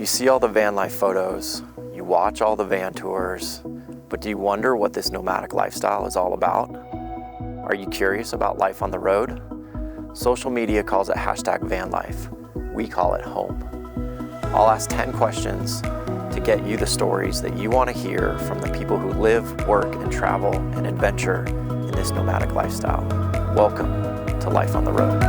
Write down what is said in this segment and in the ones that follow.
You see all the van life photos, you watch all the van tours, but do you wonder what this nomadic lifestyle is all about? Are you curious about life on the road? Social media calls it #VanLife. We call it home. I'll ask 10 questions to get you the stories that you want to hear from the people who live, work, and travel and adventure in this nomadic lifestyle. Welcome to Life on the Road.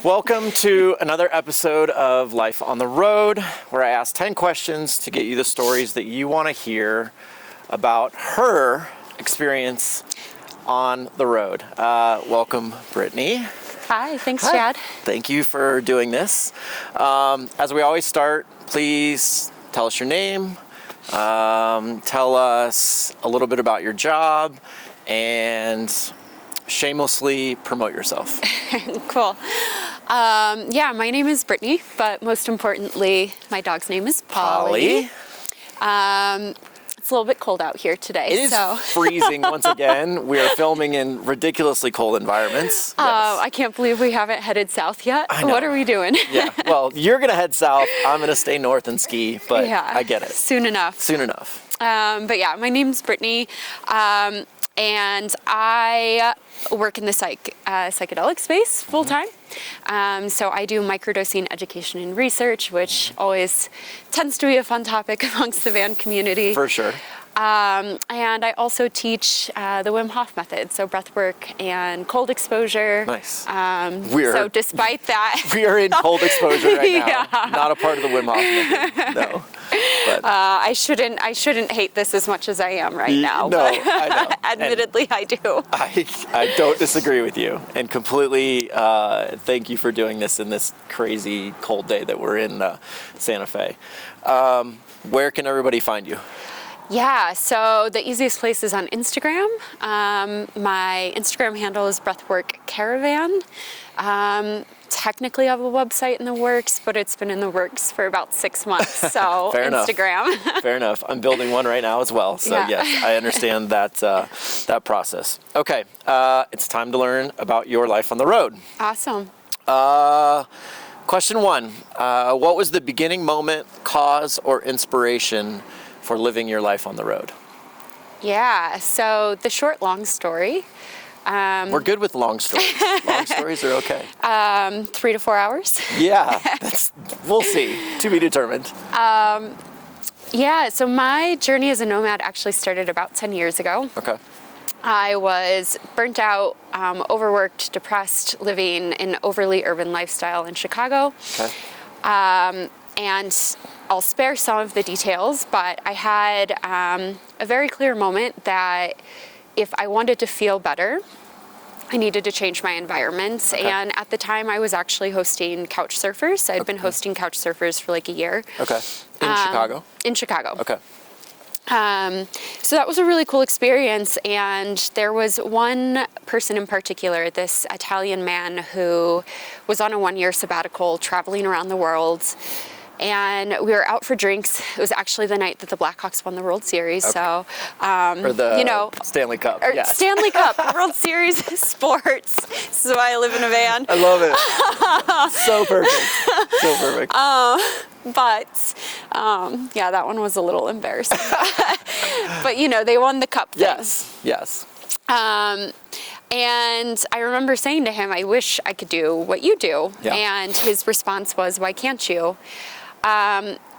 Welcome to another episode of Life on the Road, where I ask 10 questions to get you the stories that you want to hear about her experience on the road. Welcome, Brittany. Hi, thanks, Hi. Chad. Thank you for doing this. As we always start, please tell us your name, tell us a little bit about your job, and shamelessly promote yourself. Cool. Yeah, my name is Brittany, but most importantly, my dog's name is Polly. It's a little bit cold out here today. It is freezing once again. We are filming in ridiculously cold environments. Yes. I can't believe we haven't headed south yet. I know. What are we doing? Yeah, well, you're going to head south. I'm going to stay north and ski, but Yeah, I get it. Soon enough. Soon enough. But yeah, my name's Brittany, and I work in the psychedelic space full time. So I do microdosing education and research, which always tends to be a fun topic amongst the van community. For sure. And I also teach the Wim Hof method, so breathwork and cold exposure. Nice. So despite that, We are in cold exposure right now. Yeah. Not a part of the Wim Hof method, no. But I shouldn't hate this as much as I am right now. No, but I know. admittedly, I do. I don't disagree with you, and completely thank you for doing this in this crazy cold day that we're in Santa Fe. Where can everybody find you? Yeah, so the easiest place is on Instagram. My Instagram handle is Breathwork Caravan. Technically I have a website in the works, but it's been in the works for about 6 months, so Fair Instagram. Fair enough. I'm building one right now as well, so Yeah. yes, I understand that process. Okay, it's time to learn about your life on the road. Awesome. Question 1, what was the beginning moment, cause, or inspiration for living your life on the road? Yeah, so the short, long story. We're good with long stories. Long stories are okay. 3 to 4 hours. Yeah, we'll see. To be determined. Yeah, so my journey as a nomad actually started about 10 years ago. Okay. I was burnt out, overworked, depressed, living an overly urban lifestyle in Chicago. Okay. And I'll spare some of the details, but I had a very clear moment that if I wanted to feel better, I needed to change my environment. Okay. And at the time, I was actually hosting couch surfers. I'd been hosting couch surfers for like a year. Okay. In Chicago? In Chicago. Okay. So that was a really cool experience, and there was one person in particular, this Italian man who was on a 1-year sabbatical traveling around the world, and we were out for drinks. It was actually the night that the Blackhawks won the World Series, so Or the you know, Stanley Cup. or Yes. Stanley Cup, World Series, sports. This is why I live in a van. I love it. So perfect. So perfect. But yeah, that one was a little embarrassing. But you know, they won the cup thing. Yes. And I remember saying to him, I wish I could do what you do. Yeah. And his response was, why can't you?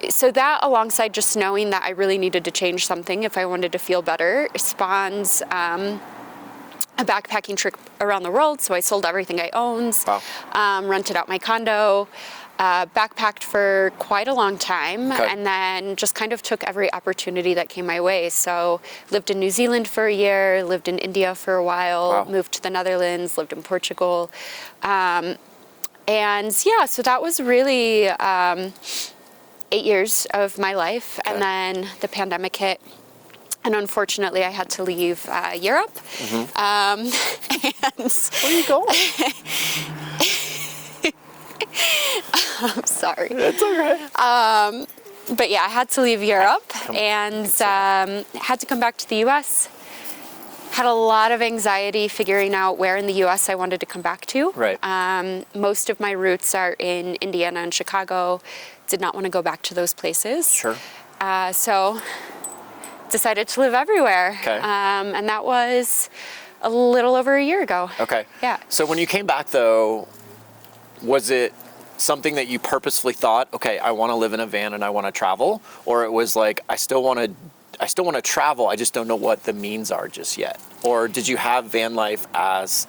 So that, alongside just knowing that I really needed to change something if I wanted to feel better, spawns a backpacking trip around the world. So I sold everything I owned, rented out my condo, backpacked for quite a long time, and then just kind of took every opportunity that came my way. So lived in New Zealand for a year, lived in India for a while, moved to the Netherlands, lived in Portugal. And yeah, so that was really 8 years of my life, and then the pandemic hit. And unfortunately, I had to leave Europe. And Where are you going? I'm sorry. It's all right. But yeah, I had to leave Europe and had to come back to the U.S. Had a lot of anxiety figuring out where in the U.S. I wanted to come back to. Right. Most of my roots are in Indiana and Chicago. Did not want to go back to those places. Sure. So decided to live everywhere. Okay. And that was a little over a year ago. Okay. Yeah. So when you came back, though, was it something that you purposefully thought, okay, I want to live in a van and I want to travel? Or it was like, I still want to travel, I just don't know what the means are just yet? Or did you have van life as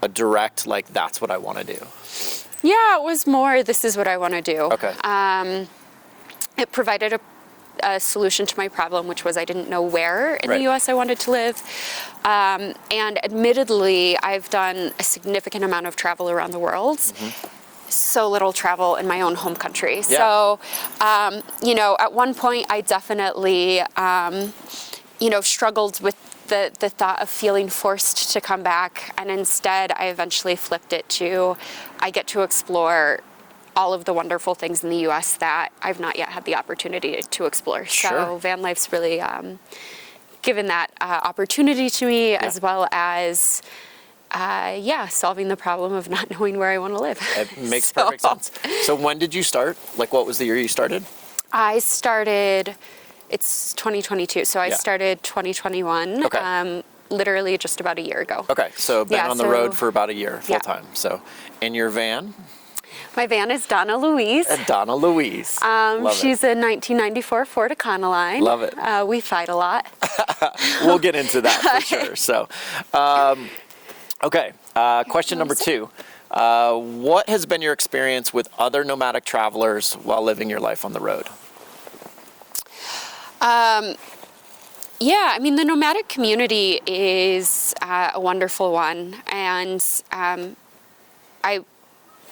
a direct, like, that's what I want to do? Yeah, it was more, this is what I want to do. Okay. It provided a solution to my problem, which was I didn't know where in Right. the U.S. I wanted to live. And admittedly, I've done a significant amount of travel around the world. So little travel in my own home country. Yeah. So, you know, at one point I definitely, you know, struggled with the thought of feeling forced to come back. And instead, I eventually flipped it to, I get to explore all of the wonderful things in the U.S. that I've not yet had the opportunity to explore. Sure. So van life's really given that opportunity to me, as well as solving the problem of not knowing where I want to live. It makes perfect sense. So when did you start? Like, what was the year you started? I started, it's 2022, so I started 2021. Okay. Literally just about a year ago. Okay, so been on the road for about a year, full time. So in your van? My van is Donna Louise. Donna Louise. Love She's a 1994 Ford Econline. Love it. We fight a lot. We'll get into that for sure. So, okay, question number 2. What has been your experience with other nomadic travelers while living your life on the road? Yeah, I mean, the nomadic community is a wonderful one. And I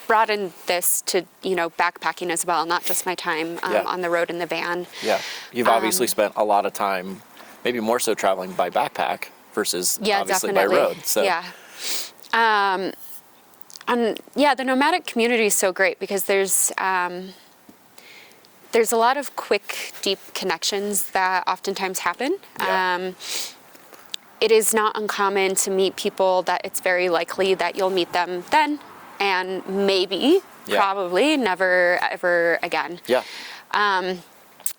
brought in this to, you know, backpacking as well, not just my time on the road in the van. Yeah, you've obviously spent a lot of time, maybe more so traveling by backpack versus obviously definitely. by road. So. Yeah. And yeah, the nomadic community is so great because there's a lot of quick, deep connections that oftentimes happen. Yeah. It is not uncommon to meet people that it's very likely that you'll meet them then and maybe, probably, never, ever again. Yeah. I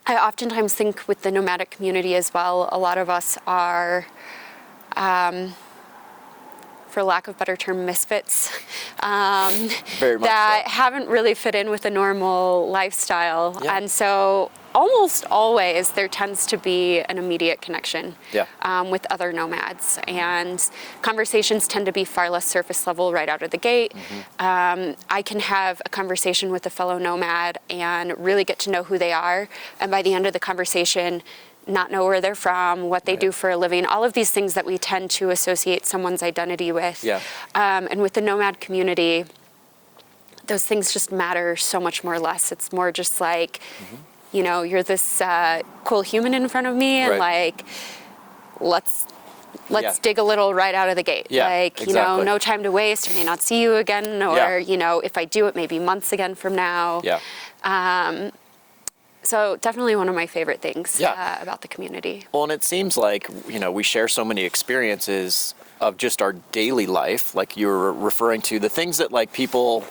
oftentimes think with the nomadic community as well, a lot of us are, for lack of a better term, misfits Very much that so. haven't really fit in with a normal lifestyle. Yeah. And so almost always there tends to be an immediate connection with other nomads. And conversations tend to be far less surface level right out of the gate. I can have a conversation with a fellow nomad and really get to know who they are. And by the end of the conversation, not know where they're from, what they do for a living, all of these things that we tend to associate someone's identity with. Yeah. And with the nomad community, those things just matter so much more less. It's more just like, you know, you're this cool human in front of me, and like, let's dig a little right out of the gate. Yeah, like, you know, no time to waste. I may not see you again, or you know, if I do, it may be months again from now. Yeah. So definitely one of my favorite things about the community. Well, and it seems like, you know, we share so many experiences of just our daily life, like you were referring to, the things that like people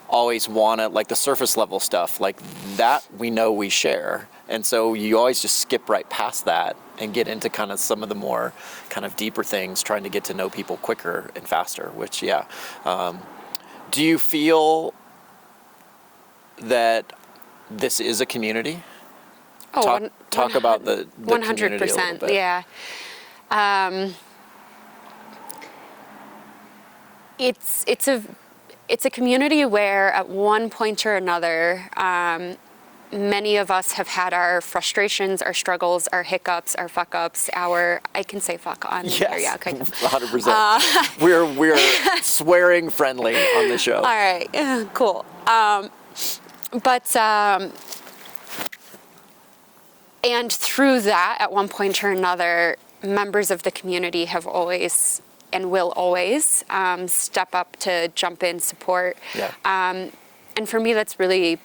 always want to, like the surface level stuff, like that we know we share. And so you always just skip right past that and get into kind of some of the more kind of deeper things, trying to get to know people quicker and faster, which, do you feel that this is a community? Oh, talk about the 100%, community a little bit. yeah. It's a community where at one point or another, many of us have had our frustrations, our struggles, our hiccups, our fuck ups, I can say fuck on here, yeah, okay. 100%. We're swearing friendly on the show. All right, cool. But And through that, at one point or another, members of the community have always and will always step up to jump in, support. Yeah. And for me, that's really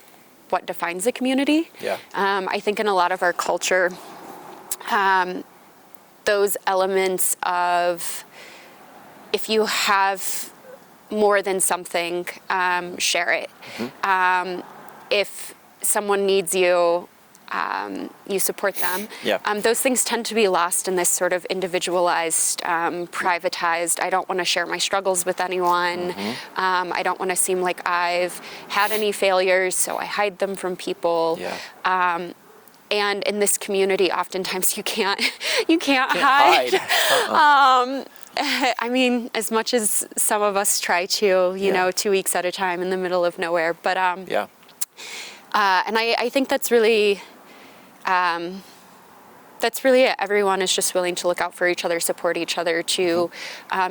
what defines the community. Yeah. I think in a lot of our culture, those elements of if you have more than something, share it. If someone needs you, you support them. Yeah. Those things tend to be lost in this sort of individualized, privatized, I don't want to share my struggles with anyone. I don't want to seem like I've had any failures, so I hide them from people. Yeah. And in this community, oftentimes you can't hide. I mean, as much as some of us try to, you know, 2 weeks at a time in the middle of nowhere. But Yeah. and I think that's really it. Everyone is just willing to look out for each other, support each other, to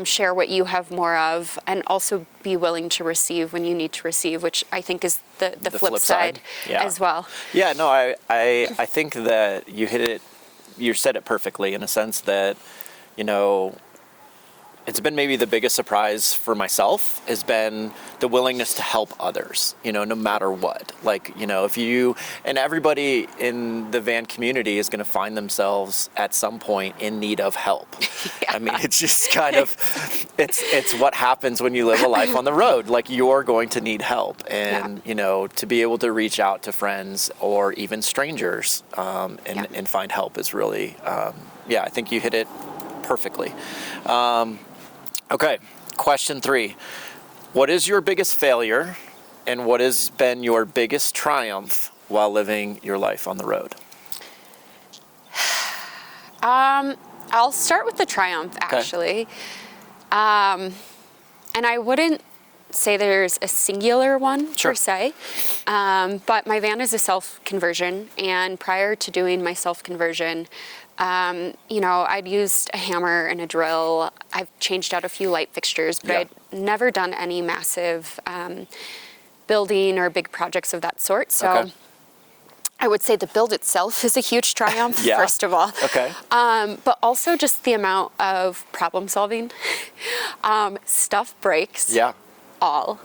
share what you have more of, and also be willing to receive when you need to receive, which I think is the flip side as well. Yeah, no, I think that you hit it, you said it perfectly, in a sense that, you know, it's been maybe the biggest surprise for myself has been the willingness to help others, you know, no matter what. Like, you know, if you, and everybody in the van community is going to find themselves at some point in need of help. Yeah. I mean, it's just kind of, it's what happens when you live a life on the road. Like, you're going to need help. And, you know, to be able to reach out to friends or even strangers and find help is really, I think you hit it perfectly. Okay, question 3. What is your biggest failure and what has been your biggest triumph while living your life on the road? I'll start with the triumph, actually. And I wouldn't say there's a singular one per se, but my van is a self-conversion, and prior to doing my self-conversion, you know, I'd used a hammer and a drill. I've changed out a few light fixtures, but I'd never done any massive building or big projects of that sort. So I would say the build itself is a huge triumph, first of all. But also just the amount of problem solving. Stuff breaks all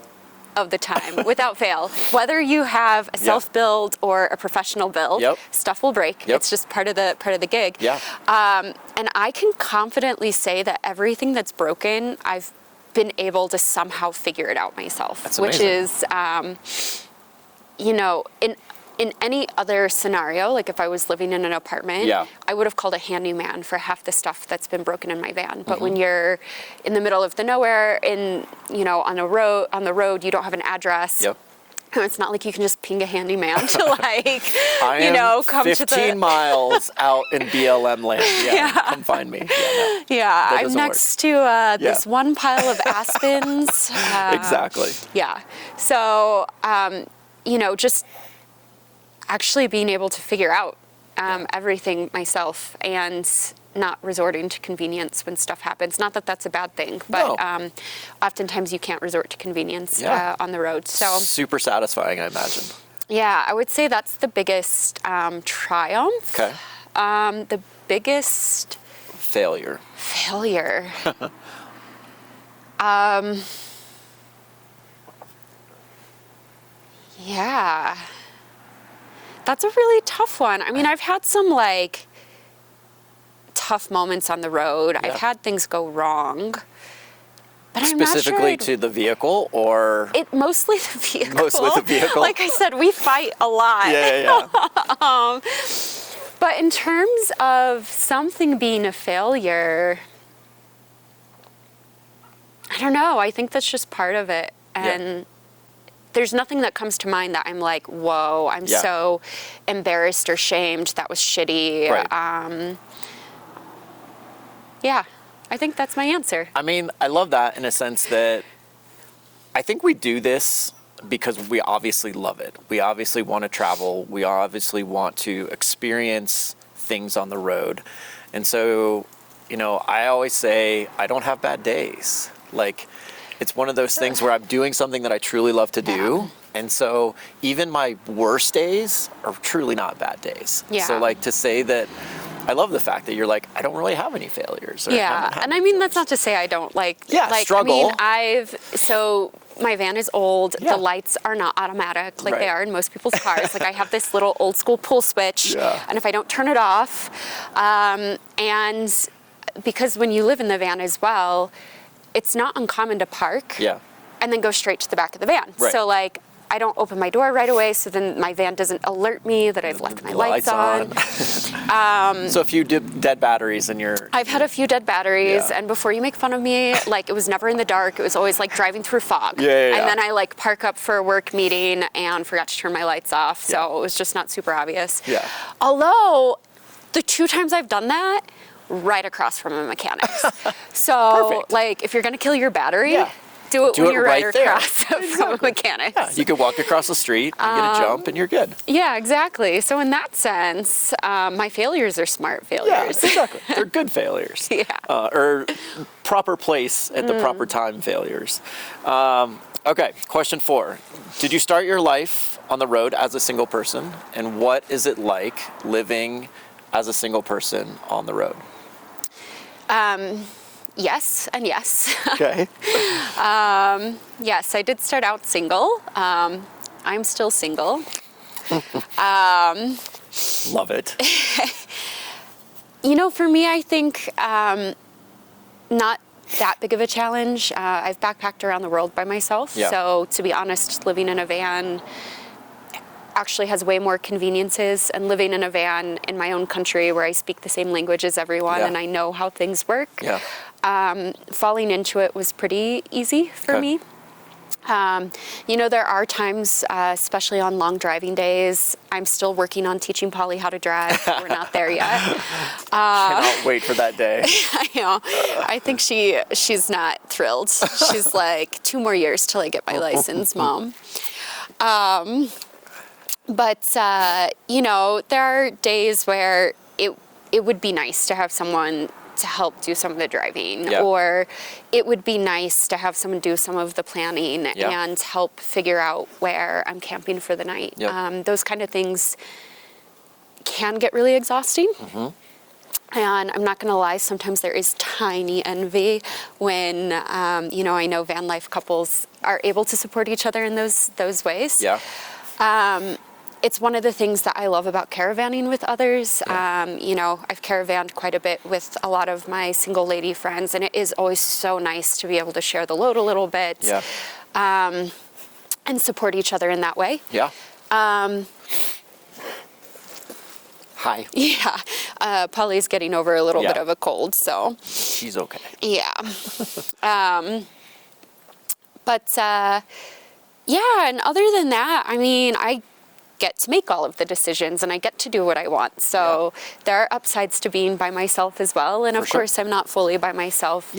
of the time, without fail. Whether you have a self-build or a professional build, stuff will break. It's just part of the gig. And I can confidently say that everything that's broken, I've been able to somehow figure it out myself. That's which amazing. is, you know, in any other scenario, like if I was living in an apartment, I would have called a handyman for half the stuff that's been broken in my van. But when you're in the middle of the nowhere, you know, on the road, you don't have an address. It's not like you can just ping a handyman to, like, you know, come 15 to 15 miles out in BLM land. Come find me. I'm next to this one pile of aspens. Exactly. So, you know, just actually being able to figure out everything myself and not resorting to convenience when stuff happens. Not that that's a bad thing, but oftentimes you can't resort to convenience on the road. So super satisfying, I imagine. Yeah, I would say that's the biggest triumph. The biggest failure. That's a really tough one. I mean, I've had some, like, tough moments on the road. I've had things go wrong. But I'm not specifically to the vehicle, or? Mostly the vehicle. Mostly the vehicle. Like I said, we fight a lot. But in terms of something being a failure, I don't know. I think that's just part of it. And there's nothing that comes to mind that I'm like, whoa, I'm so embarrassed or shamed. That was shitty. I think that's my answer. I mean, I love that in a sense that I think we do this because we obviously love it. We obviously want to travel. We obviously want to experience things on the road. And so, you know, I always say I don't have bad days. Like, it's one of those things where I'm doing something that I truly love to do, And so even my worst days are truly not bad days. Yeah. So like to say that, I love the fact that you're like, I don't really have any failures. Or Yeah, and I mean, that's not to say I don't struggle. I mean, so my van is old. Yeah. The lights are not automatic like Right. they are in most people's cars. Like I have this little old school pull switch, and if I don't turn it off, and because when you live in the van as well, it's not uncommon to park and then go straight to the back of the van. Right. So like, I don't open my door right away, so then my van doesn't alert me that I've left my lights on. So a few dead batteries in your... I've had a few dead batteries, and before you make fun of me, like it was never in the dark. It was always like driving through fog. And then I like park up for a work meeting and forgot to turn my lights off, so it was just not super obvious. Although, the 2 times I've done that, right across from a mechanic's. So like, if you're gonna kill your battery, do it when you're right across from a mechanic. Yeah, you could walk across the street, you get a jump, and you're good. Yeah, exactly. So in that sense, my failures are smart failures. Yeah, exactly. They're good failures. Or proper place at the proper time failures. Okay, question 4. Did you start your life on the road as a single person? And what is it like living as a single person on the road? Yes and yes. Okay. Yes, I did start out single. I'm still single. Love it. You know, for me, I think not that big of a challenge. I've backpacked around the world by myself. So to be honest, living in a van actually has way more conveniences, and living in a van in my own country where I speak the same language as everyone and I know how things work, falling into it was pretty easy for me. You know, there are times, especially on long driving days, I'm still working on teaching Polly how to drive. We're not there yet. Cannot wait for that day. I know. I think she's not thrilled. She's like, 2 more years till I get my license, Mom. But, you know, there are days where it would be nice to have someone to help do some of the driving, or it would be nice to have someone do some of the planning and help figure out where I'm camping for the night. Those kind of things can get really exhausting. And I'm not gonna lie, sometimes there is tiny envy when, you know, I know van life couples are able to support each other in those ways. It's one of the things that I love about caravanning with others. You know, I've caravanned quite a bit with a lot of my single lady friends, and it is always so nice to be able to share the load a little bit and support each other in that way. Hi. Polly's getting over a little bit of a cold, so. She's okay. But yeah, and other than that, I mean, I get to make all of the decisions and I get to do what I want. So there are upsides to being by myself as well. And of course, I'm not fully by myself.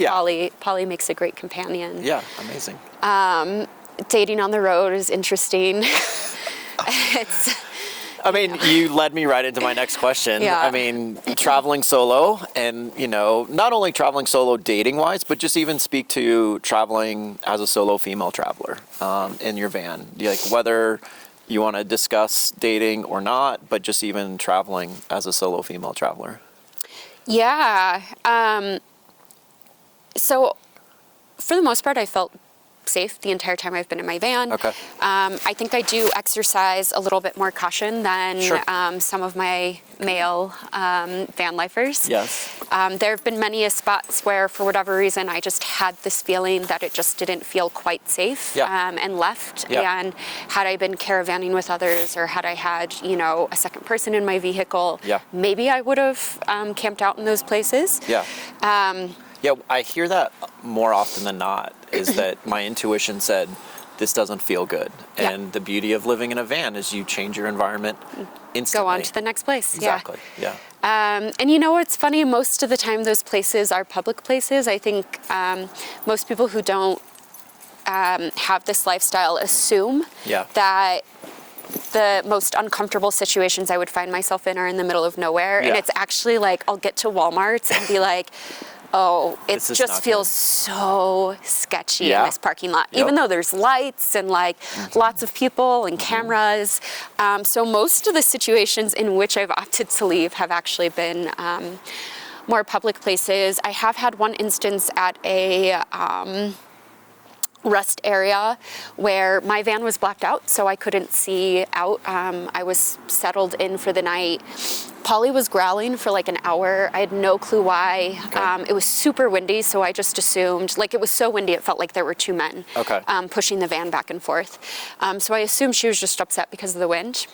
Polly makes a great companion. Amazing. Dating on the road is interesting. I mean, you led me right into my next question. I mean, traveling solo and, you know, not only traveling solo dating-wise, but just even speak to traveling as a solo female traveler in your van. Like whether you want to discuss dating or not, but just even traveling as a solo female traveler. So for the most part, I felt safe the entire time I've been in my van. I think I do exercise a little bit more caution than some of my male van lifers. There have been many spots where, for whatever reason, I just had this feeling that it just didn't feel quite safe and left. And had I been caravanning with others, or had I had, you know, a second person in my vehicle, maybe I would have camped out in those places. I hear that more often than not, is that my intuition said, this doesn't feel good. And the beauty of living in a van is you change your environment instantly. Go on to the next place. Exactly. And you know what's funny? Most of the time those places are public places. I think most people who don't have this lifestyle assume that the most uncomfortable situations I would find myself in are in the middle of nowhere. And it's actually like, I'll get to Walmart and be like, oh, it This is just not feels good. so sketchy Yeah. in this parking lot, Yep. even though there's lights and like lots of people and cameras. So most of the situations in which I've opted to leave have actually been more public places. I have had one instance at a rest area where my van was blacked out, so I couldn't see out. I was settled in for the night. Polly was growling for like an hour. I had no clue why. Okay. It was super windy, so I just assumed, like it was so windy it felt like there were two men Okay. pushing the van back and forth. So I assumed she was just upset because of the wind.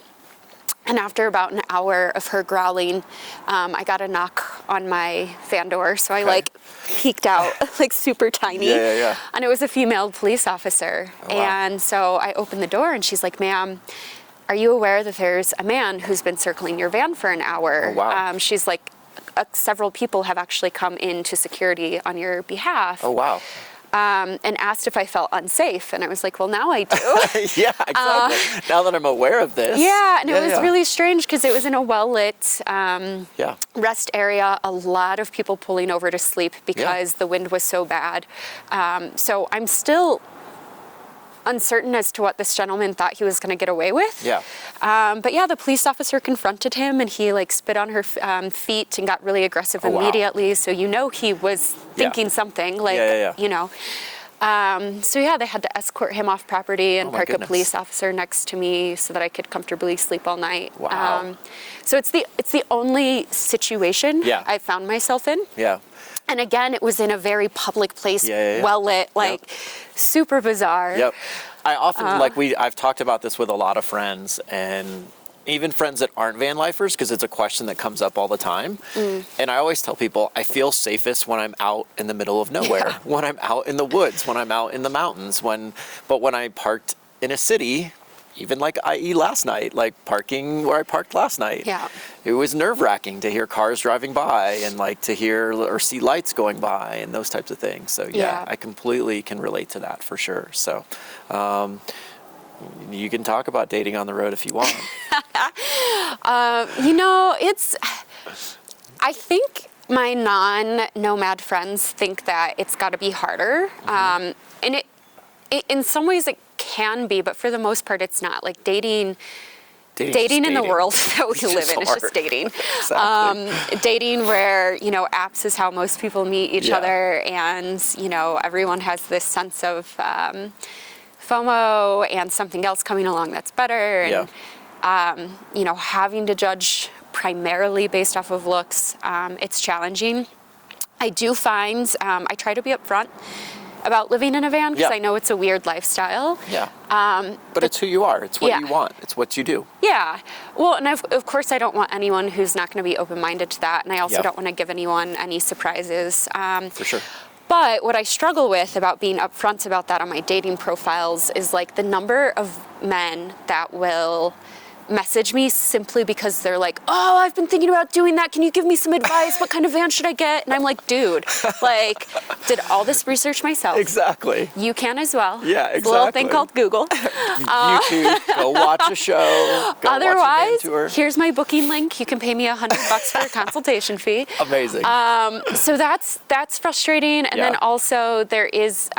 And after about an hour of her growling, I got a knock on my van door. So I like peeked out, like super tiny. Yeah. And it was a female police officer. Oh, wow. And so I opened the door and she's like, ma'am, are you aware that there's a man who's been circling your van for an hour? Oh, wow. She's like, several people have actually come into security on your behalf. Oh, wow. And asked if I felt unsafe. And I was like, well, now I do. Yeah, exactly. Now that I'm aware of this. Yeah, and it was yeah. really strange because it was in a well-lit Yeah. rest area, a lot of people pulling over to sleep because the wind was so bad. So I'm still uncertain as to what this gentleman thought he was going to get away with. Yeah. But yeah, the police officer confronted him and he like spit on her feet and got really aggressive wow. immediately. So you know he was thinking something like, you know. So yeah, they had to escort him off property and Oh my park goodness. a police officer next to me so that I could comfortably sleep all night. Wow. So it's the only situation I found myself in. Yeah. And again, it was in a very public place, Yeah. well lit, like super bizarre. Yep. I often, I've talked about this with a lot of friends and even friends that aren't van lifers because it's a question that comes up all the time. And I always tell people I feel safest when I'm out in the middle of nowhere, when I'm out in the woods, when I'm out in the mountains, but when I parked in a city, even like i.e. last night, like parking where I parked last night. Yeah. It was nerve-wracking to hear cars driving by and like to hear or see lights going by and those types of things. So yeah. I completely can relate to that for sure. So you can talk about dating on the road if you want. You know, I think my non-nomad friends think that it's got to be harder. And it in some ways it can be, but for the most part it's not. Like dating in the world that we live in is just dating. Exactly. Dating where, you know, apps is how most people meet each other, and, you know, everyone has this sense of FOMO and something else coming along that's better, and, you know, having to judge primarily based off of looks, it's challenging. I do find, I try to be upfront about living in a van because I know it's a weird lifestyle. Yeah. But it's who you are. It's what you want. It's what you do. Yeah. Well, and of course I don't want anyone who's not going to be open-minded to that, and I also don't want to give anyone any surprises. For sure. But what I struggle with about being upfront about that on my dating profiles is like the number of men that will message me simply because they're like, oh, I've been thinking about doing that. Can you give me some advice? What kind of van should I get? And I'm like, dude, like, did all this research myself. Exactly. You can as well. Yeah, exactly. It's a little thing called Google. YouTube, go watch a show. Go Otherwise, watch a van tour. here's my booking link. You can pay me $100 for a consultation fee. Amazing. So that's frustrating. And then also there is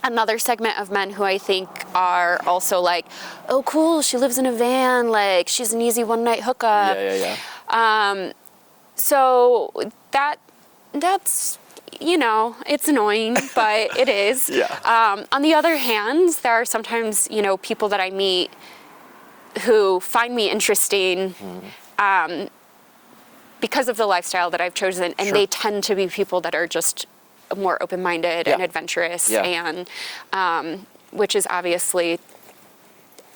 another segment of men who I think are also like, oh, cool, she lives in a van, like she's an easy one-night hookup. So that's, you know, it's annoying, but it is. On the other hand, there are sometimes, you know, people that I meet who find me interesting because of the lifestyle that I've chosen, and they tend to be people that are just more open-minded and adventurous, and which is obviously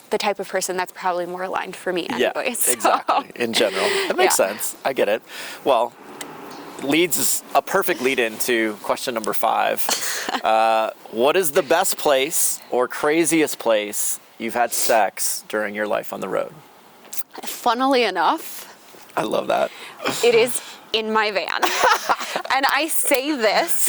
the type of person that's probably more aligned for me anyway. Yeah, exactly. In general. That makes sense. I get it. Well, leads a perfect lead into question number 5. What is the best place or craziest place you've had sex during your life on the road? Funnily enough, I love that. it is in my van. And I say this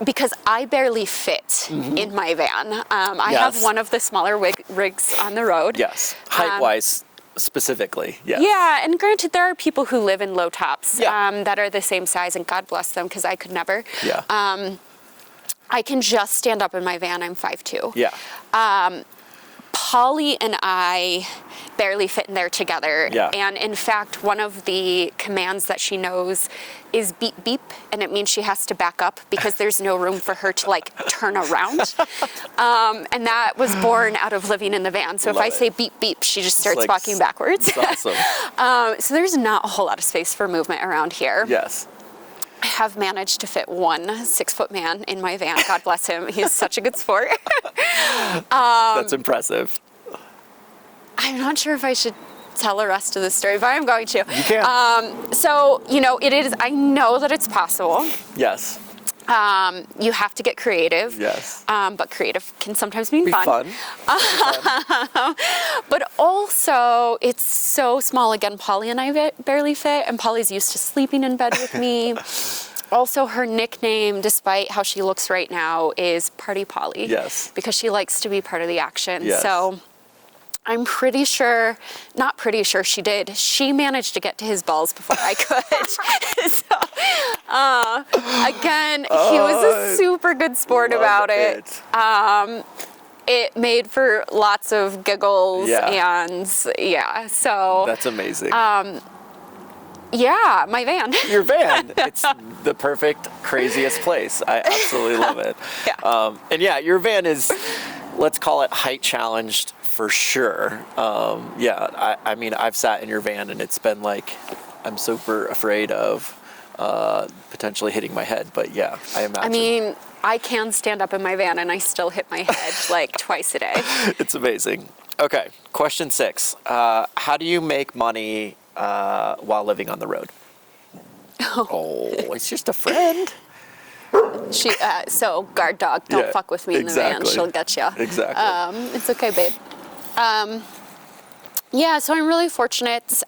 because I barely fit in my van. I have one of the smaller rigs on the road. Yes. Height-wise, specifically, yes. Yeah, and granted, there are people who live in low tops Yeah. that are the same size, and God bless them, because I could never. Yeah. I can just stand up in my van. I'm 5'2". Yeah. Polly and I barely fit in there together. Yeah. And in fact, one of the commands that she knows is beep beep, and it means she has to back up because there's no room for her to like turn around. And that was born out of living in the van. So if I say beep beep, she just starts walking backwards. That's awesome. So there's not a whole lot of space for movement around here. Yes. I have managed to fit one 6-foot man in my van. God bless him. He's such a good sport. That's impressive. I'm not sure if I should tell the rest of the story, but I'm going to. You can. So, it is, I know that it's possible. Yes. You have to get creative. Yes. But creative can sometimes mean Be fun. But also, it's so small. Again, Polly and I barely fit, and Polly's used to sleeping in bed with me. Also, her nickname, despite how she looks right now, is Party Polly. Yes. Because she likes to be part of the action. Yes. So I'm pretty sure, not pretty sure she did. She managed to get to his balls before I could. So, again, he was a super good sport about it. It made for lots of giggles and so. That's amazing. Yeah, my van. Your van. It's the perfect, craziest place. I absolutely love it. Yeah. And yeah, your van is, let's call it height challenged for sure. I mean, I've sat in your van and it's been like, I'm super afraid of potentially hitting my head, but yeah, I imagine. I mean, I can stand up in my van and I still hit my head like twice a day. It's amazing. Okay, question 6. How do you make money while living on the road? Oh, it's just a friend. She, so guard dog, don't fuck with me in the van. She'll get you. Exactly. It's okay, babe. So I'm really fortunate.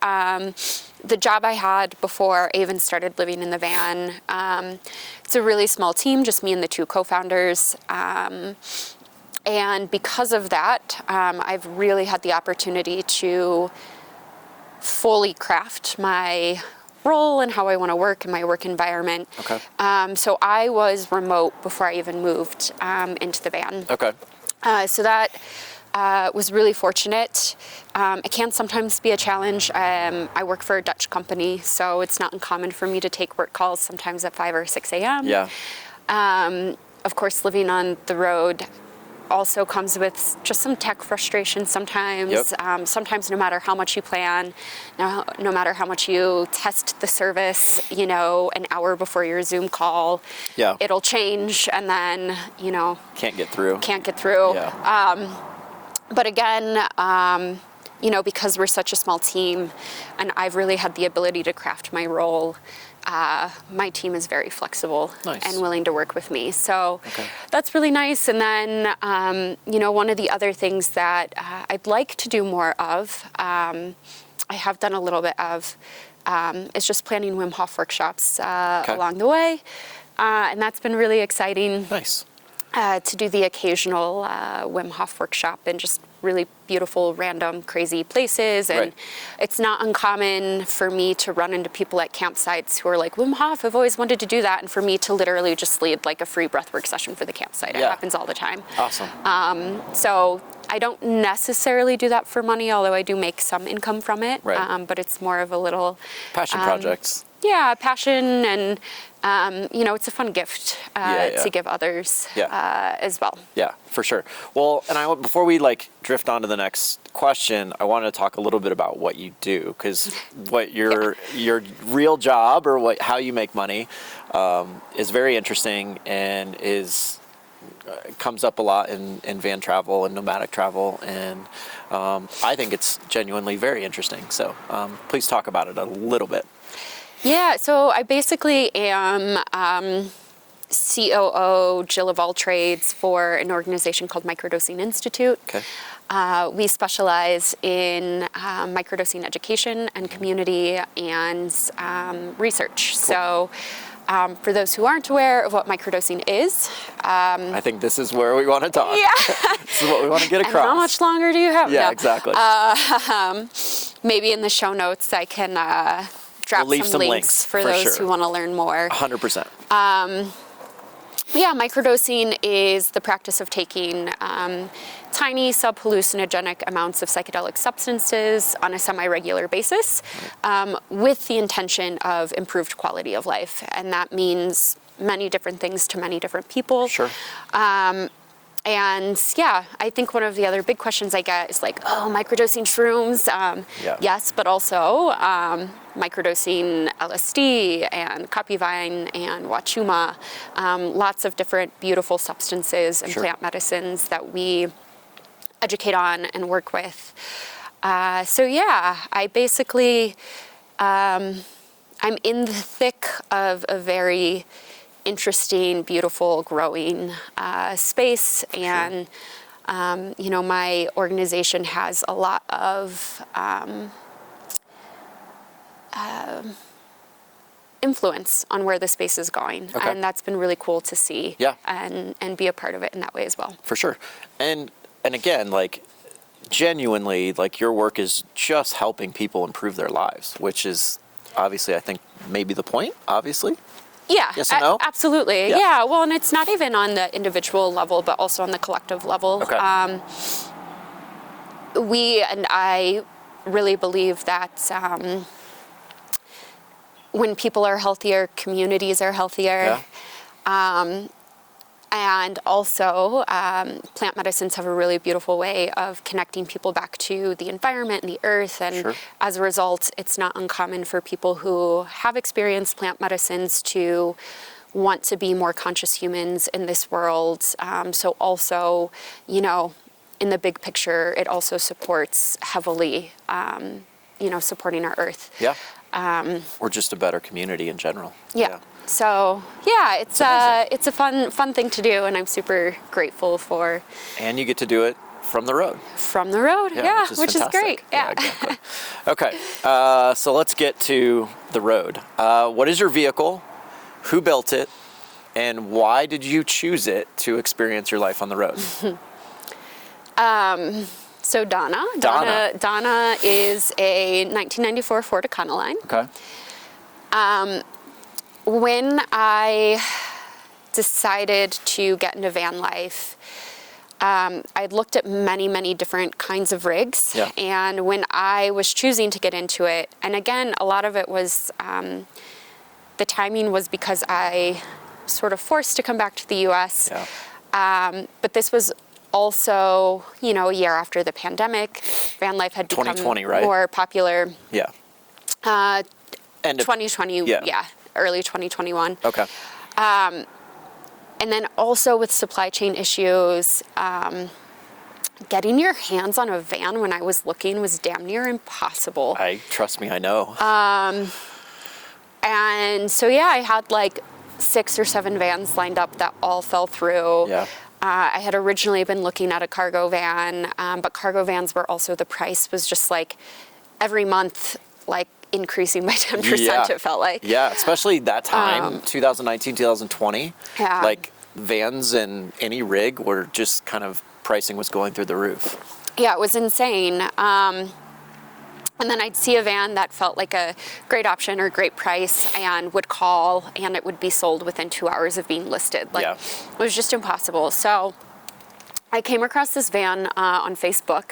The job I had before I even started living in the van, it's a really small team, just me and the 2 co-founders. And because of that, I've really had the opportunity to fully craft my role and how I want to work in my work environment. Okay. So I was remote before I even moved into the van. Okay. So that was really fortunate. It can sometimes be a challenge. I work for a Dutch company, so it's not uncommon for me to take work calls sometimes at 5 or 6 a.m. Yeah. Of course, living on the road also comes with just some tech frustration sometimes. Yep. Sometimes no matter how much you plan, no matter how much you test the service, an hour before your Zoom call, it'll change and then, Can't get through. Yeah. But again, because we're such a small team and I've really had the ability to craft my role, my team is very flexible and willing to work with me. So that's really nice. And then, one of the other things that I'd like to do more of, I have done a little bit of, is just planning Wim Hof workshops along the way. And that's been really exciting. Nice. To do the occasional Wim Hof workshop in just really beautiful, random, crazy places. And it's not uncommon for me to run into people at campsites who are like, Wim Hof, I've always wanted to do that. And for me to literally just lead like a free breathwork session for the campsite. It happens all the time. Awesome. So I don't necessarily do that for money, although I do make some income from it. Right. But it's more of a little... Passion projects. Yeah, passion and, it's a fun gift to give others as well. Yeah, for sure. Well, and before we drift on to the next question, I wanted to talk a little bit about what you do, because what your real job or how you make money is very interesting and comes up a lot in van travel and nomadic travel, and I think it's genuinely very interesting. So please talk about it a little bit. Yeah, so I basically am COO, Jill of all trades, for an organization called Microdosing Institute. Okay. We specialize in microdosing education and community and research. Cool. So for those who aren't aware of what microdosing is... I think this is where we want to talk. Yeah. This is what we want to get across. And how much longer do you have? Yeah, no. Exactly. maybe in the show notes I can drop We'll leave some links for those sure. who want to learn more. 100%. Yeah, microdosing is the practice of taking tiny sub-hallucinogenic amounts of psychedelic substances on a semi-regular basis with the intention of improved quality of life. And that means many different things to many different people. Sure. And yeah, I think one of the other big questions I get is like, oh, microdosing shrooms. Yes, but also microdosing LSD and copyvine and wachuma, lots of different beautiful substances and Sure. plant medicines that we educate on and work with. So yeah, I basically, I'm in the thick of a very interesting, beautiful, growing space. And, you know, my organization has a lot of influence on where the space is going. Okay. And that's been really cool to see. Yeah. And be a part of it in that way as well. For sure. And again, like, genuinely, like, your work is just helping people improve their lives, which is obviously, I think, maybe the point, obviously. Yeah, Yes or no? absolutely. Yeah. Yeah, well, and it's not even on the individual level, but also on the collective level. Okay. We and I really believe that when people are healthier, communities are healthier. Yeah. And also, plant medicines have a really beautiful way of connecting people back to the environment and the earth. And Sure. as a result, it's not uncommon for people who have experienced plant medicines to want to be more conscious humans in this world. So also, you know, in the big picture, it also supports heavily, you know, supporting our earth. Yeah. Or just a better community in general. Yeah. So yeah, it's a fun thing to do, and I'm super grateful for. And you get to do it from the road. From the road, yeah, which is great. Yeah. Exactly. Okay, so let's get to the road. What is your vehicle? Who built it? And why did you choose it to experience your life on the road? So Donna is a 1994 Ford Econline. Okay. When I decided to get into van life, I'd looked at many different kinds of rigs. Yeah. And when I was choosing to get into it, and again, a lot of it was, the timing was because I sort of forced to come back to the US. Yeah. But this was also, you know, a year after the pandemic. Van life had become 2020, right? more popular. Yeah. End of 2020, yeah, early 2021. Okay. And then also with supply chain issues, getting your hands on a van when I was looking was damn near impossible. Trust me, I know. And so, yeah, I had like 6 or 7 vans lined up that all fell through. Yeah. I had originally been looking at a cargo van, but cargo vans were also, the price was just like every month, like increasing by 10%, it felt like. Yeah, especially that time, 2019, 2020. Yeah. Like vans and any rig were just kind of, pricing was going through the roof. Yeah, it was insane. And then I'd see a van that felt like a great option or great price and would call and it would be sold within 2 hours of being listed. Like, it was just impossible. So I came across this van on Facebook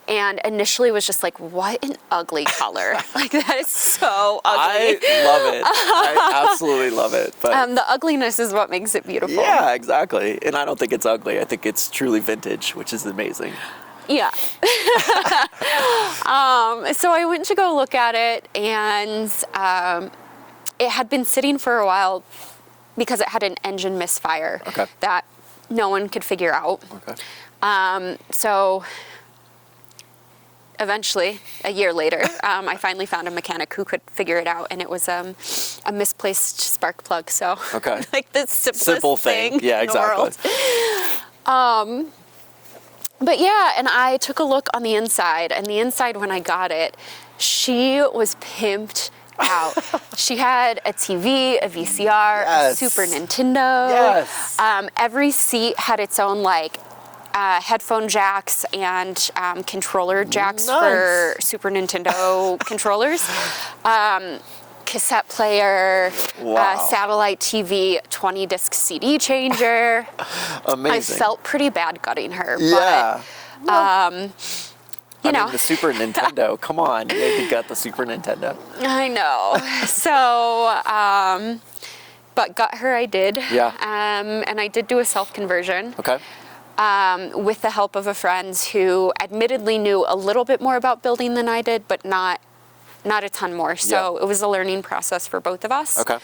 and initially was just like, what an ugly color. Like, that is so ugly. I love it. I absolutely love it. But the ugliness is what makes it beautiful. yeah, exactly. And I don't think it's ugly. I think it's truly vintage, which is amazing. Yeah. So I went to go look at it, and it had been sitting for a while because it had an engine misfire that no one could figure out. Okay. So eventually, a year later, I finally found a mechanic who could figure it out, and it was a misplaced spark plug. So like the simple thing yeah, in exactly. the world. But yeah, and I took a look on the inside, and the inside when I got it, she was pimped out. She had a TV, a VCR, a Super Nintendo. Yes. Every seat had its own like headphone jacks and controller jacks Nice. for Super Nintendo controllers. Cassette player, Wow. satellite TV, 20-disc CD changer. Amazing. I felt pretty bad gutting her, Yeah. but you know. I mean, the Super Nintendo. Come on, you had to gut the Super Nintendo. I know. So, but gut her I did. Yeah. And I did do a self-conversion. Okay. With the help of a friend who admittedly knew a little bit more about building than I did, but not a ton more. So it was a learning process for both of us. Okay.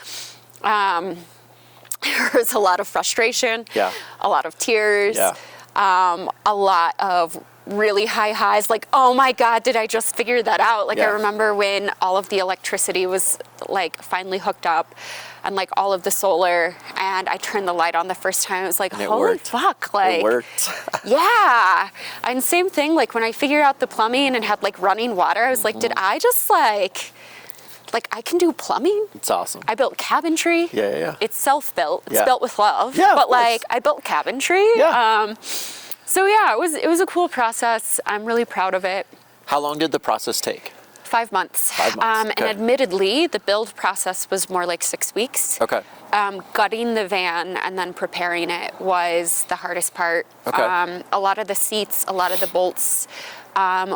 There was a lot of frustration, Yeah. a lot of tears, Yeah. a lot of really high highs, like, oh my God, did I just figure that out? Like, Yeah. I remember when all of the electricity was like finally hooked up and like all of the solar, and I turned the light on the first time. I was like, And it holy worked. fuck, like, It worked. yeah. And same thing, like when I figured out the plumbing and had like running water, I was like, did I just like I can do plumbing? It's awesome. I built cabinetry. Yeah. It's self-built. It's Yeah. built with love. Yeah, of but course. like I built cabinetry. Yeah. So yeah, it was a cool process. I'm really proud of it. How long did the process take? 5 months. 5 months, And okay. admittedly, the build process was more like 6 weeks. Okay. Gutting the van and then preparing it was the hardest part. Okay. A lot of the seats, a lot of the bolts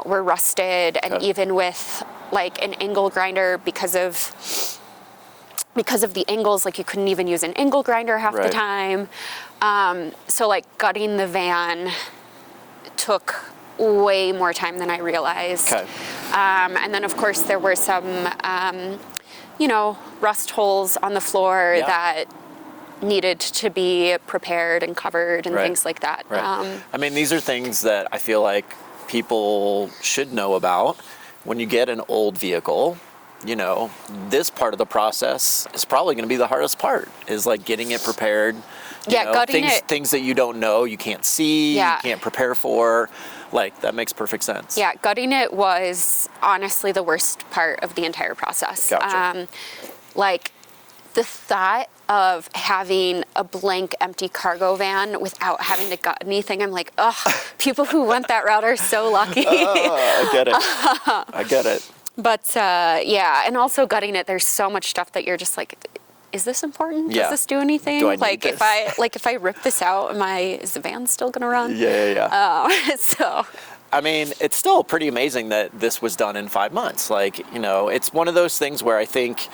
were rusted, and Okay. even with like an angle grinder, because of the angles, like you couldn't even use an angle grinder half the Right. time. So like gutting the van took way more time than I realized. Okay. And then of course there were some, rust holes on the floor Yeah. that needed to be prepared and covered and Right. things like that. Right. I mean, these are things that I feel like people should know about. When you get an old vehicle, this part of the process is probably going to be the hardest part, is like getting it prepared. Gutting it. Things that you don't know, you can't see, Yeah. you can't prepare for. Like, that makes perfect sense. Yeah, gutting it was honestly the worst part of the entire process. Gotcha. Like the thought of having a blank, empty cargo van without having to gut anything, I'm like, ugh, people who went that route are so lucky. I get it. I get it. But yeah, and also gutting it, there's so much stuff that you're just like, is this important? Yeah. Does this do anything? Do I need like this? if I rip this out, is the van still gonna run? Yeah. So I mean, it's still pretty amazing that this was done in 5 months. Like, it's one of those things where I think,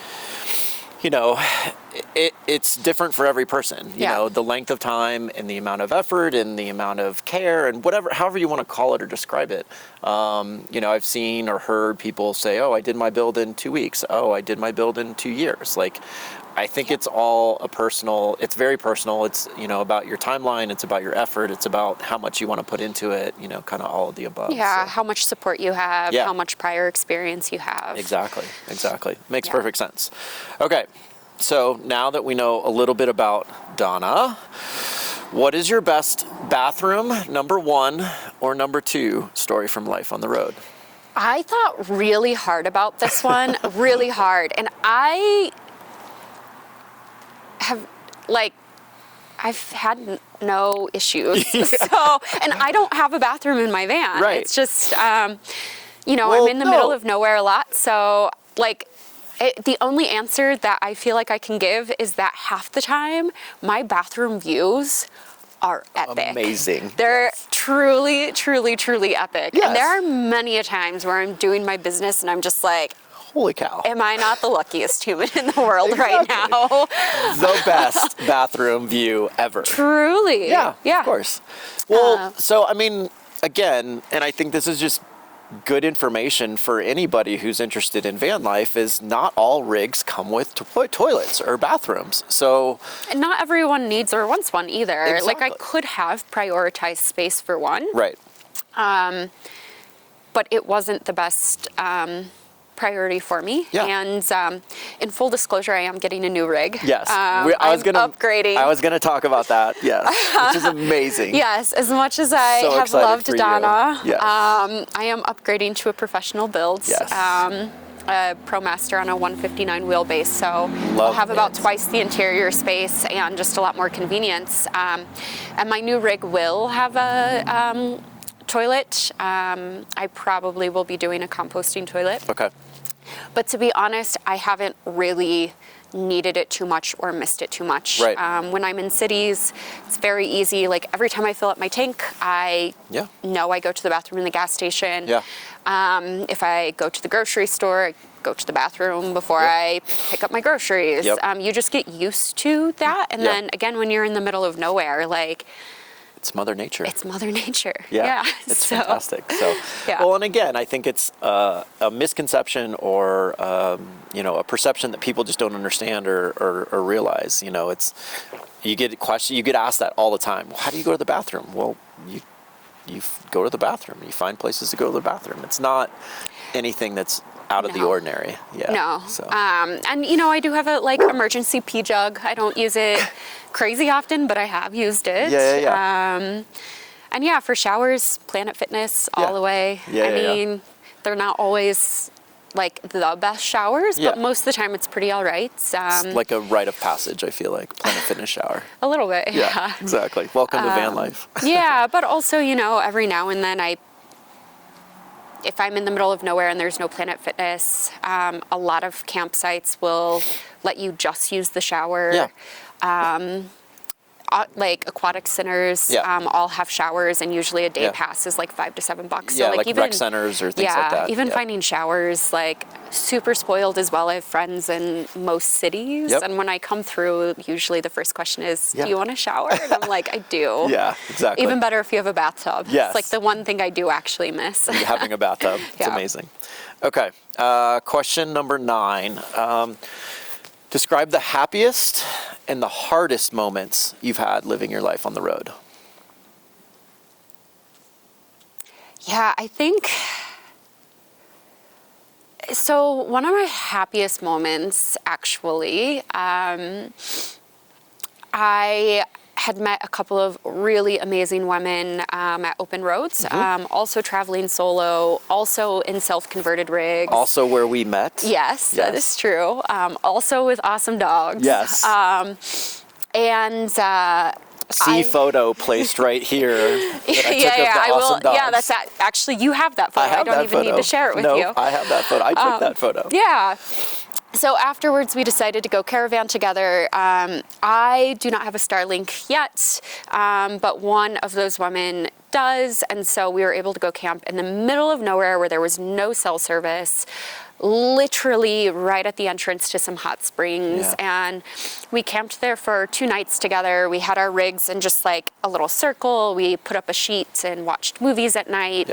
it's different for every person. Yeah. The length of time and the amount of effort and the amount of care and however you want to call it or describe it. I've seen or heard people say, oh, I did my build in 2 weeks. Oh, I did my build in 2 years. Like, I think it's all it's very personal. It's, about your timeline. It's about your effort. It's about how much you want to put into it, kind of all of the above. yeah, So. how much support you have, Yeah. how much prior experience you have. Exactly. Makes Yeah. perfect sense. Okay, so now that we know a little bit about Donna, what is your best bathroom, number 1 or number 2 story from life on the road? I thought really hard about this one, really hard. And I have, I've had no issues. So, and I don't have a bathroom in my van. Right. It's just, Well, I'm in the middle no. of nowhere a lot. So, the only answer that I feel like I can give is that half the time, my bathroom views are epic. Amazing. They're truly, truly, truly epic. Yes. And there are many a times where I'm doing my business and I'm just like, Holy cow. am I not the luckiest human in the world right now? The best bathroom view ever. Truly. Yeah, Yeah. of course. Well, so, I mean, again, and I think this is just good information for anybody who's interested in van life, is not all rigs come with toilets or bathrooms. So And not everyone needs or wants one either. Like, I Exactly. could have prioritized space for one, right. but it wasn't the best priority for me. Yeah. And in full disclosure, I am getting a new rig. Yes. I'm upgrading. I was gonna talk about that. Yes. Which is amazing. Yes, as much as I So have excited loved for you. Donna, Yes. I am upgrading to a professional build. Yes. a Promaster on a 159 wheelbase, so I'll have about twice the interior space and just a lot more convenience. And my new rig will have a toilet. I probably will be doing a composting toilet. Okay. But to be honest, I haven't really needed it too much or missed it too much. Right. When I'm in cities, it's very easy. Like every time I fill up my tank, I know I go to the bathroom in the gas station. Yeah. If I go to the grocery store, I go to the bathroom before I pick up my groceries. Yep. You just get used to that. And then again, when you're in the middle of nowhere, like, it's Mother Nature. It's Mother Nature. Yeah. It's fantastic. So, well, and again, I think it's a misconception or, a perception that people just don't understand or realize. It's, you get asked that all the time. Well, how do you go to the bathroom? Well, you go to the bathroom. You find places to go to the bathroom. It's not anything that's out of the ordinary. Yeah. No. So. And I do have a emergency pee jug. I don't use it crazy often, but I have used it. Yeah. And for showers, Planet Fitness all the way. I mean, they're not always like the best showers, but most of the time it's pretty all right. It's like a rite of passage, I feel like, Planet Fitness shower. A little bit, yeah. Exactly. Welcome to van life. Yeah, but also, every now and then if I'm in the middle of nowhere and there's no Planet Fitness, a lot of campsites will let you just use the shower. Yeah. Like aquatic centers all have showers, and usually a day pass is like $5 to $7. Yeah, so like even rec centers or things like that. Even finding showers, like super spoiled as well. I have friends in most cities, and when I come through, usually the first question is, do you want a shower? And I'm like, I do. Yeah, exactly. Even better if you have a bathtub. Yes. It's like the one thing I do actually miss. Having a bathtub. It's amazing. Okay, question number 9. Describe the happiest and the hardest moments you've had living your life on the road. Yeah, I think, so one of my happiest moments, actually, I had met a couple of really amazing women at open roads, also traveling solo, also in self-converted rigs. Also where we met. Yes, that is true. Also with awesome dogs. Yes. Photo placed right here that I took of the awesome dogs. Yeah, that's actually, you have that photo. I don't even need to share it with you. No, I have that photo. I took that photo. Yeah. So afterwards, we decided to go caravan together. I do not have a Starlink yet, but one of those women does, and so we were able to go camp in the middle of nowhere where there was no cell service, literally right at the entrance to some hot springs. And we camped there for 2 nights together. We had our rigs in just like a little circle. We put up a sheet and watched movies at night.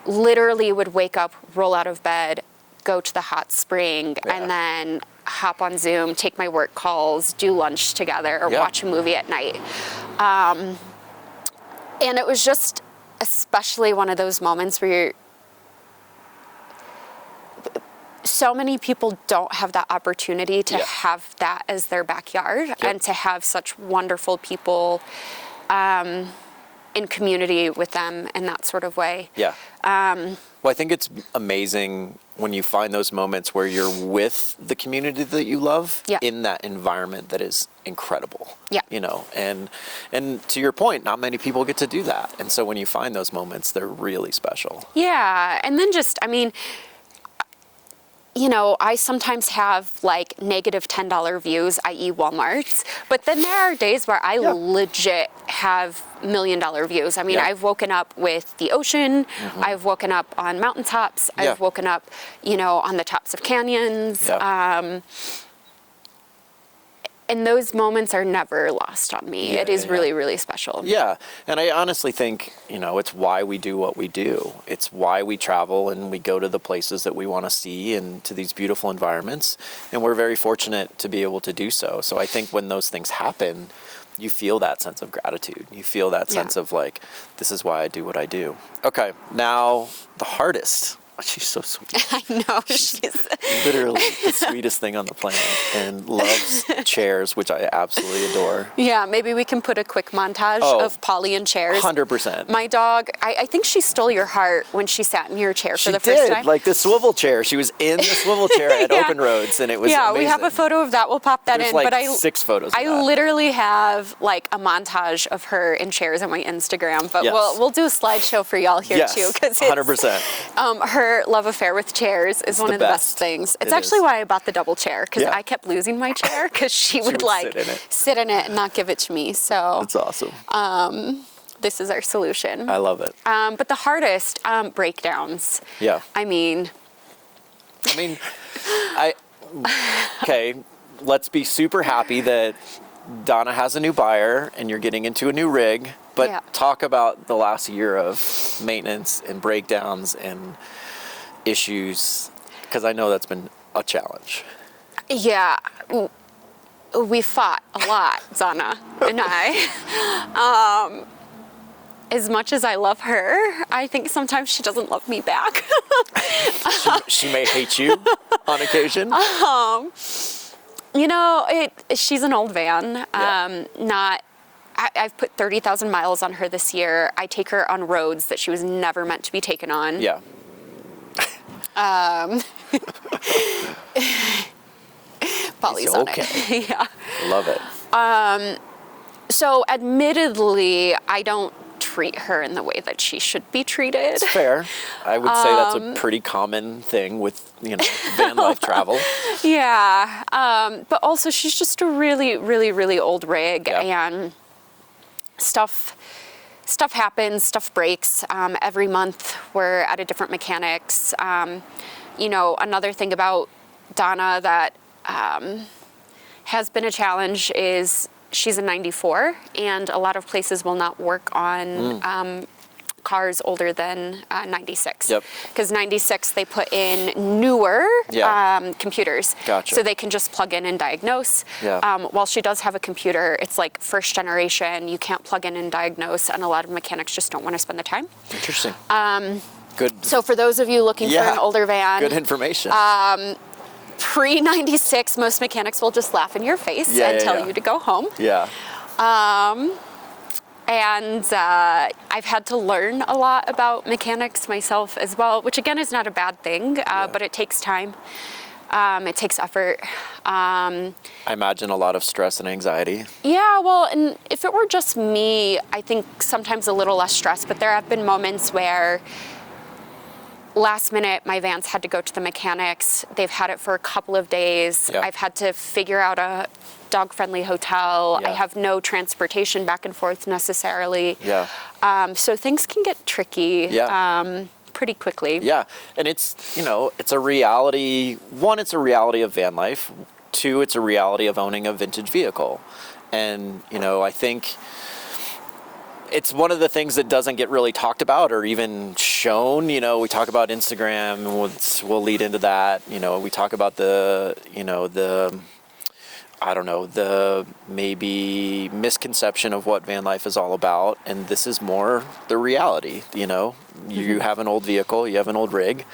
Literally would wake up, roll out of bed, go to the hot spring, and then hop on Zoom, take my work calls, do lunch together, or watch a movie at night. And it was just especially one of those moments where so many people don't have that opportunity to have that as their backyard and to have such wonderful people in community with them in that sort of way. Well, I think it's amazing when you find those moments where you're with the community that you love in that environment that is incredible. And to your point, not many people get to do that. And so when you find those moments, they're really special. And then just, I mean, I sometimes have like negative $10 views, i.e. Walmart's, but then there are days where I legit have $1 million views. I mean, I've woken up with the ocean, I've woken up on mountaintops, I've woken up, on the tops of canyons. And those moments are never lost on me. It is really, really special. And I honestly think, it's why we do what we do. It's why we travel and we go to the places that we want to see and to these beautiful environments. And we're very fortunate to be able to do so. So I think when those things happen, you feel that sense of gratitude. You feel that sense of like, this is why I do what I do. Okay, now the hardest. She's so sweet. I know. She's Literally the sweetest thing on the planet, and loves chairs, which I absolutely adore. Yeah, maybe we can put a quick montage of Polly in chairs. 100%. My dog, I think she stole your heart when she sat in your chair for the She first did, time. like the swivel chair. She was in the swivel chair at Open Roads, and it was amazing. We have a photo of that. We'll pop that There's in. like But 6 photos of I that. literally have like a montage of her in chairs on my Instagram. But Yes. we'll do a slideshow for y'all here Yes, too, because 100%. her love affair with chairs is one of the best things. It's actually why I bought the double chair, because I kept losing my chair because she would like sit in it and not give it to me. So That's awesome. this is our solution. I love it. But the hardest, breakdowns. Yeah. I mean, okay, let's be super happy that Donna has a new buyer and you're getting into a new rig, but talk about the last year of maintenance and breakdowns and issues, because I know that's been a challenge. Yeah, we fought a lot, Donna and I. As much as I love her, I think sometimes she doesn't love me back. She may hate you on occasion. You know, she's an old van. I've put 30,000 miles on her this year. I take her on roads that she was never meant to be taken on. Yeah. Polly's on it. Yeah. Love it. So admittedly, I don't treat her in the way that she should be treated. It's fair. I would say that's a pretty common thing with, van life travel. Yeah. But also she's just a really, really, really old rig, and stuff happens, stuff breaks. Every month we're at a different mechanics. Another thing about Donna that has been a challenge is she's a 94, and a lot of places will not work on cars older than 96. Yep. Because 96, they put in newer computers. Gotcha. So they can just plug in and diagnose. Yeah. While she does have a computer, it's like first generation. You can't plug in and diagnose, and a lot of mechanics just don't want to spend the time. Interesting. Good. So for those of you looking for an older van, good information. Pre-96, most mechanics will just laugh in your face and tell you to go home. Yeah. And I've had to learn a lot about mechanics myself as well, which again is not a bad thing, but it takes time. It takes effort. I imagine a lot of stress and anxiety. Yeah, well, and if it were just me, I think sometimes a little less stress, but there have been moments where last minute, my vans had to go to the mechanics. They've had it for a couple of days. Yeah. I've had to figure out a dog-friendly hotel. Yeah. I have no transportation back and forth necessarily. Yeah. So things can get tricky pretty quickly. Yeah, and it's a reality. One, it's a reality of van life. 2, it's a reality of owning a vintage vehicle. And, I think it's one of the things that doesn't get really talked about or even shown. We talk about Instagram, and we'll lead into that. We talk about the maybe misconception of what van life is all about. And this is more the reality. You have an old vehicle, you have an old rig,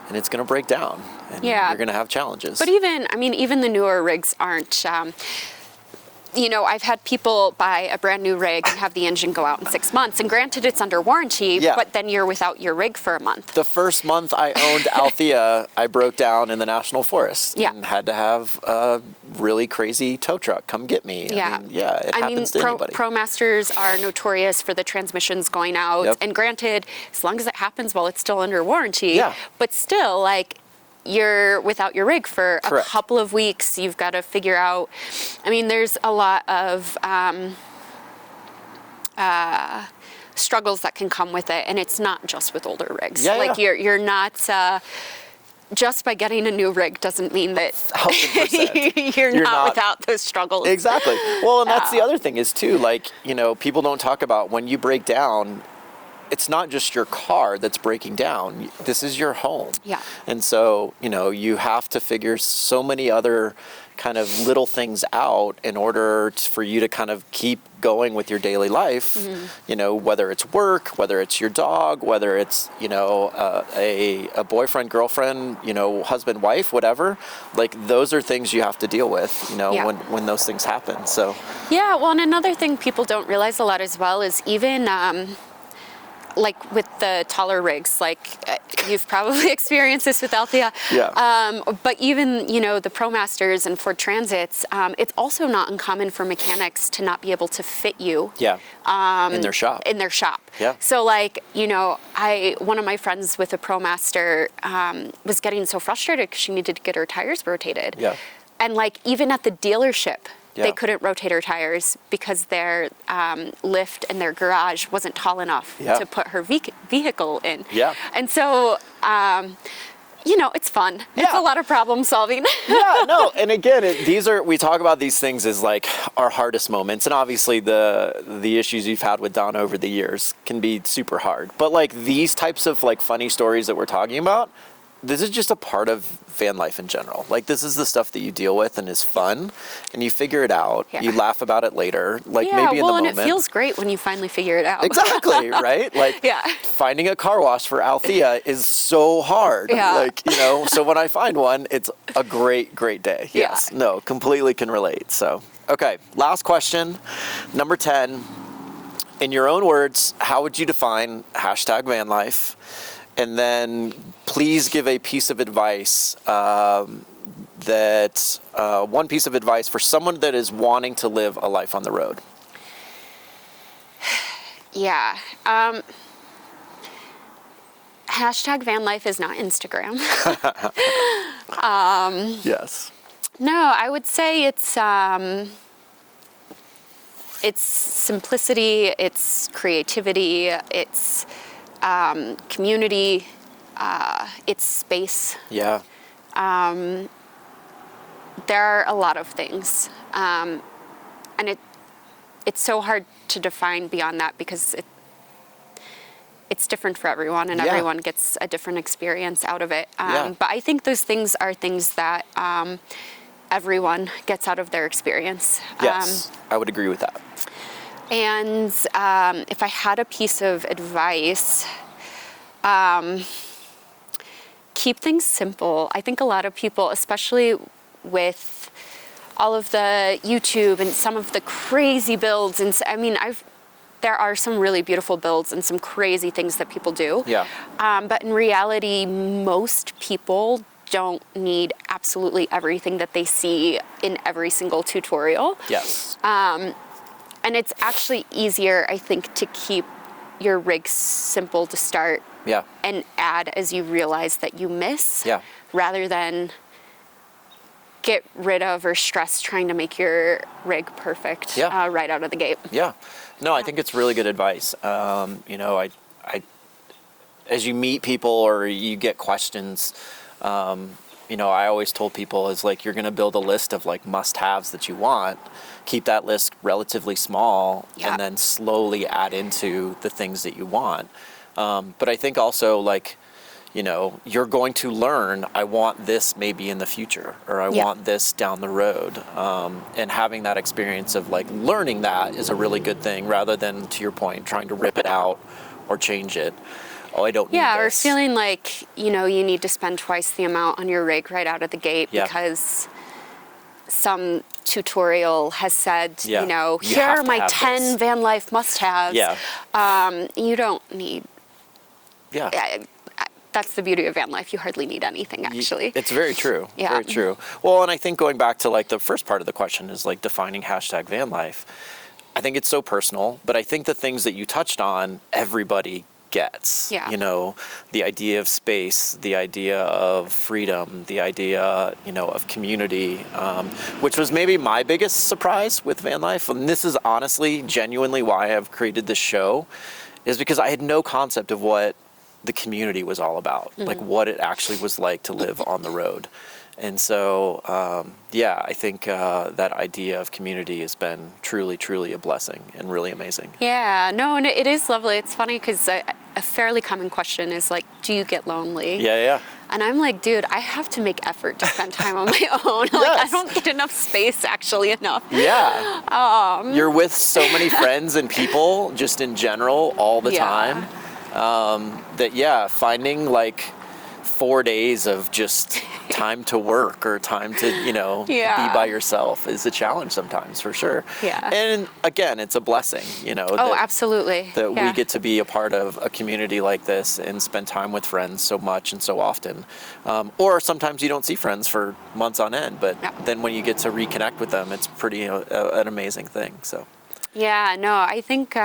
and it's going to break down. And you're going to have challenges. But even the newer rigs aren't... I've had people buy a brand new rig and have the engine go out in 6 months. And granted, it's under warranty, but then you're without your rig for a month. The first month I owned Althea, I broke down in the National Forest and had to have a really crazy tow truck come get me. It happens to anybody. Promasters are notorious for the transmissions going out. Yep. And granted, as long as it happens while it's still under warranty, but still, you're without your rig for a couple of weeks. You've got to figure out, there's a lot of struggles that can come with it, and it's not just with older rigs. You're not, just by getting a new rig doesn't mean that you're not without those struggles. Exactly. Well, and that's the other thing is too, people don't talk about when you break down, it's not just your car that's breaking down. This is your home. Yeah. And so, you have to figure so many other kind of little things out in order for you to kind of keep going with your daily life, whether it's work, whether it's your dog, whether it's, a boyfriend, girlfriend, husband, wife, whatever. Like, those are things you have to deal with, when those things happen. So. Yeah, well, and another thing people don't realize a lot as well is even, like with the taller rigs, like you've probably experienced this with Althea. Yeah. But even, the Promasters and Ford Transits, it's also not uncommon for mechanics to not be able to fit you. Yeah. In their shop. Yeah. So like, one of my friends with a Promaster was getting so frustrated because she needed to get her tires rotated. Yeah. And like, even at the dealership, yeah. they couldn't rotate her tires because their lift in their garage wasn't tall enough yeah. to put her vehicle in. Yeah. And so, it's fun. Yeah. It's a lot of problem solving. Yeah, no, and again, we talk about these things as like our hardest moments, and obviously the issues you've had with Donna over the years can be super hard. But like these types of like funny stories that we're talking about, this is just a part of van life in general. Like, this is the stuff that you deal with and is fun, and you figure it out. Yeah. You laugh about it later, like maybe in the moment. And it feels great when you finally figure it out. Exactly, right? Like, finding a car wash for Althea is so hard. Yeah. Like, so when I find one, it's a great, great day. Yes. Yeah. No, completely can relate. So, okay, last question, number 10. In your own words, how would you define #vanlife? And then please give a piece of advice one piece of advice for someone that is wanting to live a life on the road. Yeah. #vanlife is not Instagram. Yes. No, I would say it's simplicity, it's creativity, it's community, it's space. Yeah. There are a lot of things, and it's so hard to define beyond that because it's different for everyone, and everyone gets a different experience out of it. But I think those things are things that everyone gets out of their experience. Yes, I would agree with that. And if I had a piece of advice, keep things simple. I think a lot of people, especially with all of the YouTube and some of the crazy builds, and there are some really beautiful builds and some crazy things that people do. Yeah. But in reality, most people don't need absolutely everything that they see in every single tutorial. Yes. And it's actually easier, I think, to keep your rig simple to start. Yeah. And add as you realize that you miss. Yeah. Rather than get rid of or stress trying to make your rig perfect right out of the gate. Yeah. No, I think it's really good advice. I as you meet people or you get questions, I always told people is like, you're going to build a list of like must-haves that you want. Keep that list relatively small and then slowly add into the things that you want. But I think also like, you're going to learn, I want this maybe in the future, or I want this down the road. And having that experience of like learning that is a really good thing rather than, to your point, trying to rip it out or change it. Oh, I don't need this. Yeah, or feeling like, you need to spend twice the amount on your rig right out of the gate because some tutorial has said, here are my 10 van life must-haves. Yeah. You don't need... Yeah. That's the beauty of van life. You hardly need anything, actually. It's very true. Yeah. Very true. Well, and I think going back to like the first part of the question is like defining #vanlife. I think it's so personal, but I think the things that you touched on, everybody gets. Yeah. The idea of space, the idea of freedom, the idea, of community, which was maybe my biggest surprise with van life. And this is honestly, genuinely why I've created this show, is because I had no concept of what the community was all about, like what it actually was like to live on the road. And so, yeah, I think that idea of community has been truly, truly a blessing and really amazing. Yeah, no, and it is lovely. It's funny because a fairly common question is like, do you get lonely? Yeah, yeah. And I'm like, dude, I have to make effort to spend time on my own. Like, I don't get enough space, actually, enough. Yeah. You're with so many friends and people just in general all the time that, yeah, finding like 4 days of just time to work or time to, you know, be by yourself is a challenge sometimes, for sure. Yeah. And again, it's a blessing, you know. Oh, absolutely. That we get to be a part of a community like this and spend time with friends so much and so often. Or sometimes you don't see friends for months on end, but then when you get to reconnect with them, it's pretty an amazing thing. So. Yeah, no, I think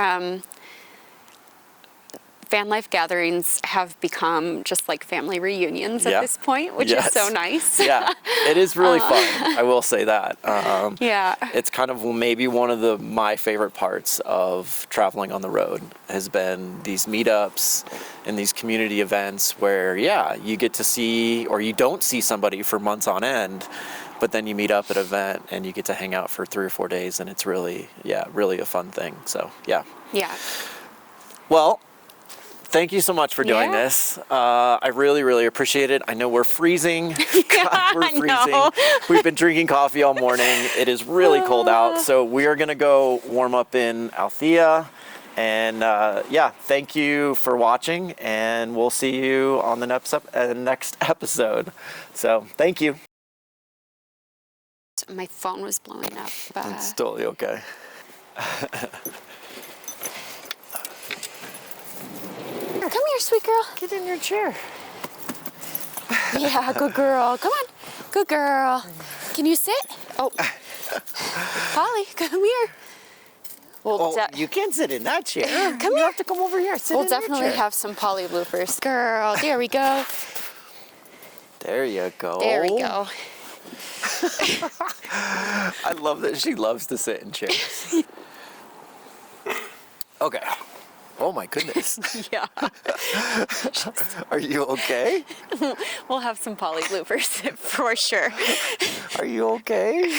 van life gatherings have become just like family reunions at this point, which is so nice. Yeah, it is really fun. I will say that. Yeah. It's kind of maybe one of my favorite parts of traveling on the road has been these meetups and these community events where, yeah, you get to see, or you don't see somebody for months on end, but then you meet up at an event and you get to hang out for 3 or 4 days, and it's really, really a fun thing. So, yeah. Yeah. Well, thank you so much for doing this. I really, really appreciate it. I know we're freezing. God, we're freezing. We've been drinking coffee all morning. It is really cold out. So we are going to go warm up in Althea. And yeah, thank you for watching. And we'll see you on the next episode. So thank you. My phone was blowing up. It's totally okay. Come here, sweet girl. Get in your chair. Yeah, good girl. Come on. Good girl. Can you sit? Oh. Polly, come here. Well, you can't sit in that chair. Come You have to come over here. Sit We'll in your definitely chair. have some Polly bloopers. Girl, there we go. There you go. There we go. I love that she loves to sit in chairs. Okay. Oh my goodness. Yeah. Are you okay? We'll have some Polly bloopers for sure. Are you okay?